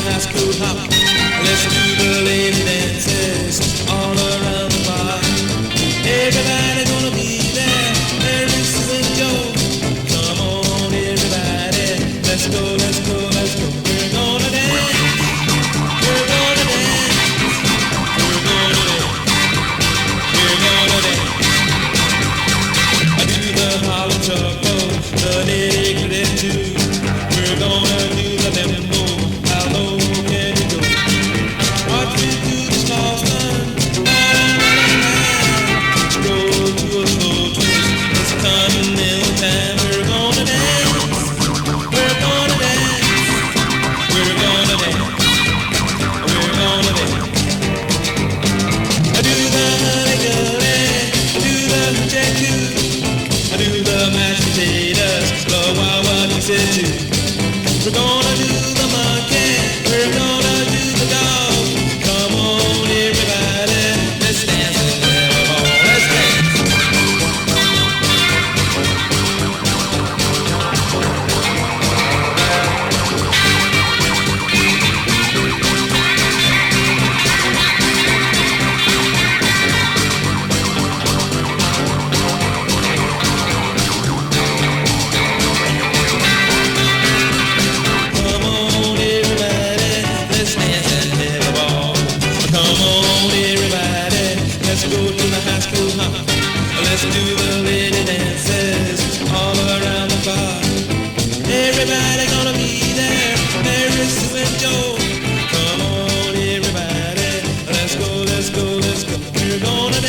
high school hop. Let's do the lady dances all around the bar. Everybody gonna be there, Mary Sue and Joe. Come on, everybody, let's go, let's go, let's go. We're gonna dance, we're gonna dance, we're gonna dance, we're gonna dance. I do the Harlem Shuffle, the nitty-gritty too. We're gonna do the limbo. How low can you go? Watch me do the small stun. Stroll to a slow twist. It's continental time. We're gonna dance. We're gonna dance. We're gonna dance. We're gonna dance. I do the honey-gully. I do the hoochie-coo. I do the mashed potatoes. The wild you said too. We're gonna do the monkey, we're gonna do the dog. Come on everybody, let's dance and have a ball. Let's dance. Let's go to the high school hop. Let's do the lady dances all around the bar. Everybody gonna be there, Mary Sue and Joe. Come on, everybody, let's go, let's go, let's go. We're gonna